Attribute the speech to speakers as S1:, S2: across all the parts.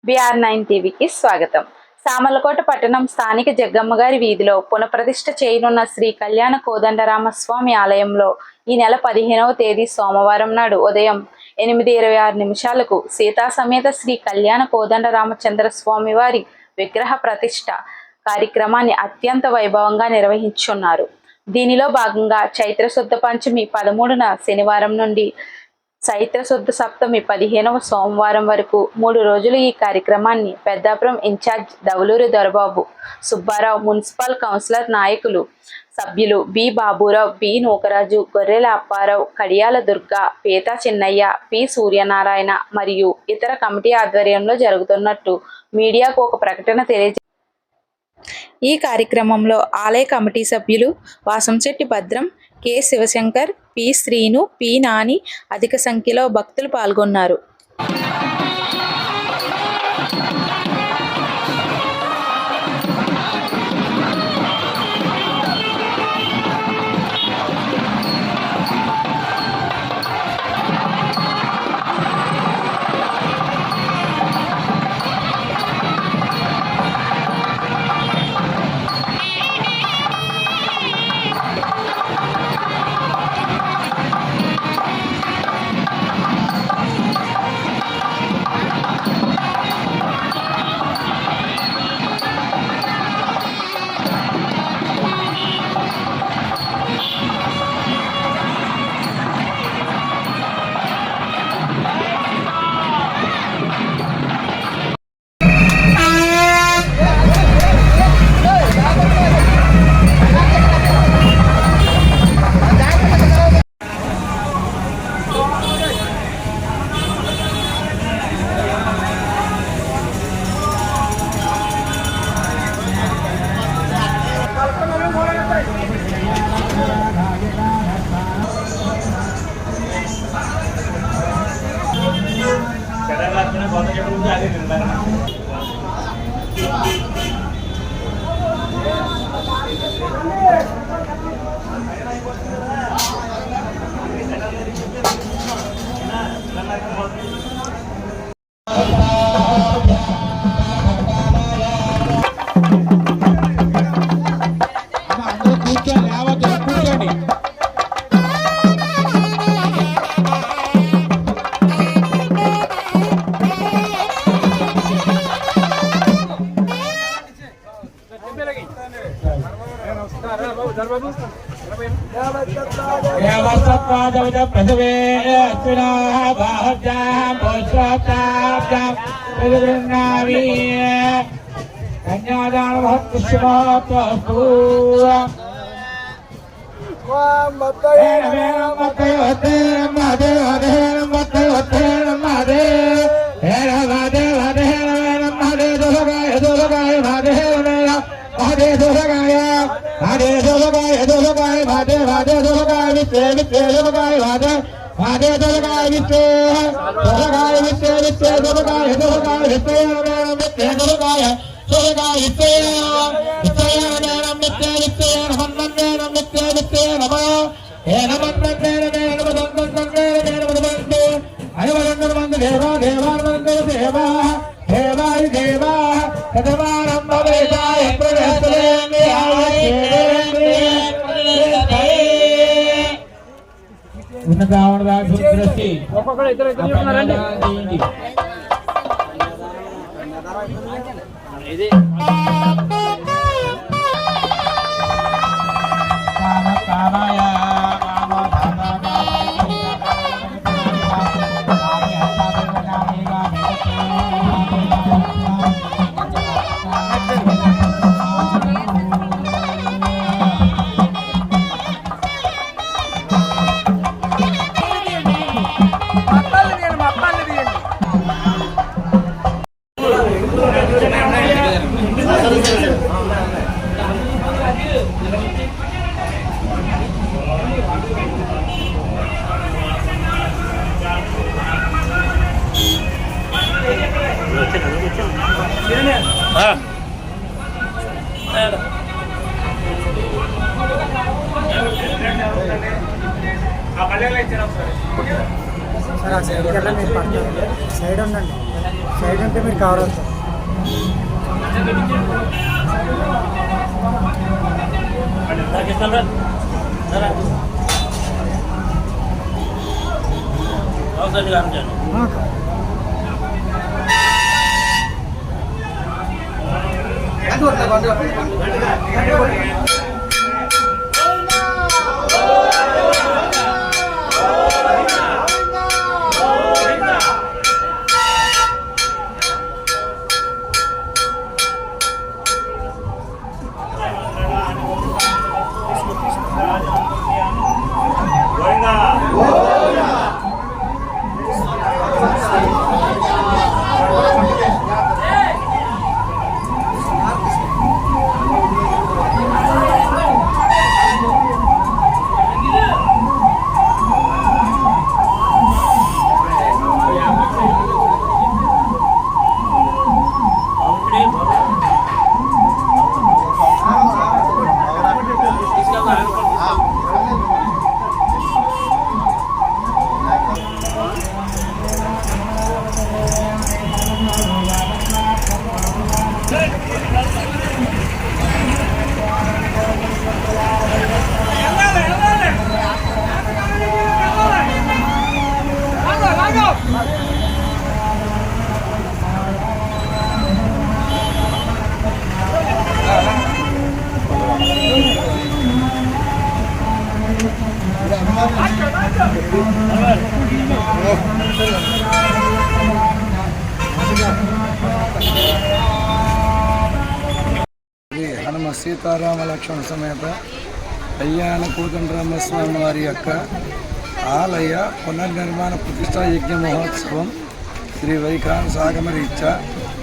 S1: BR9 టీవీకి స్వాగతం. సామర్లకోట పట్టణం స్థానిక జగ్గమ్మగారి వీధిలో పునఃప్రతిష్ఠ చేయనున్న శ్రీ కళ్యాణ కోదండరామస్వామి ఆలయంలో ఈ నెల 15వ తేదీ సోమవారం నాడు ఉదయం 8:26 సీతా సమేత శ్రీ కళ్యాణ కోదండరామచంద్ర స్వామి వారి విగ్రహ ప్రతిష్ఠ కార్యక్రమాన్ని అత్యంత వైభవంగా నిర్వహించున్నారు. దీనిలో భాగంగా చైత్ర శుద్ధ పంచమి 13న శనివారం నుండి చైత్ర శుద్ధ సప్తమి 15వ సోమవారం వరకు 3 రోజులు ఈ కార్యక్రమాన్ని Peddapuram incharge Davaluri Dorababu Subbarao, municipal councillor నాయకులు సభ్యులు B Baburao, B Nookaraju, Gorrela Apparao, Kadiyala Durga, Peetha Chinnaiah, P Suryanarayana మరియు ఇతర కమిటీ ఆధ్వర్యంలో జరుగుతున్నట్టు మీడియాకు ఒక ప్రకటన తెలియజేశారు. ఈ కార్యక్రమంలో ఆలయ కమిటీ సభ్యులు Vasamsetti Bhadram, K Sivasankar, P Srinu, P Nani అధిక సంఖ్యలో భక్తులు పాల్గొన్నారు.
S2: సార్ ఆ సైడ్కి వెళ్ళి మీరు పడతారు, సైడ్ ఉండండి, సైడ్ ఉంటే మీరు కవర్ అవుతారు.
S3: హనుమ సీతారామ లక్ష్మణ సమేత కళ్యాణ కోదండరామస్వామి వారి యొక్క ఆలయ పునర్నిర్మాణ ప్రతిష్టా యజ్ఞ మహోత్సవం శ్రీ వైఖాన సాగమరీత్యా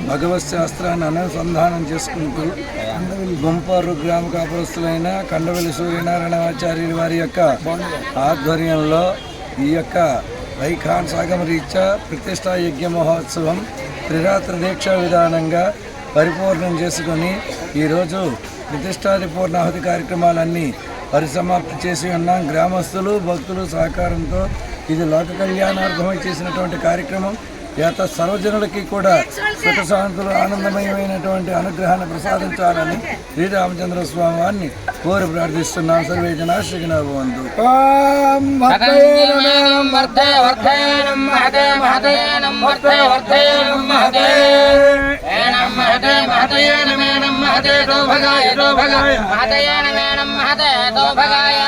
S3: భగవత్ శాస్త్రాన్ని అనుసంధానం చేసుకుంటూ గుంపారు గ్రామ కాపురస్తులైన కండవెల్లి సూర్యనారాయణాచార్యుల వారి యొక్క ఆధ్వర్యంలో ఈ యొక్క వైఖాన సాగమరీత్యా ప్రతిష్టా యజ్ఞ మహోత్సవం త్రిరాత్రి దీక్షా విధానంగా పరిపూర్ణం చేసుకొని ఈరోజు ప్రతిష్టాది పూర్ణాహుతి కార్యక్రమాలన్నీ పరిసమాప్తి చేసి ఉన్నాం. గ్రామస్తులు భక్తులు సహకారంతో ఇది లోక కళ్యాణార్థమై చేసినటువంటి కార్యక్రమం. యాత సర్వజనులకి కూడా సుఖశాంతులు ఆనందమయమైనటువంటి అనుగ్రహాన్ని ప్రసాదించాలని శ్రీరామచంద్ర స్వామి వారిని కోరి ప్రార్థిస్తున్నాం. సర్వే జనా సుఖినో భవంతు.
S4: महते तो भगाय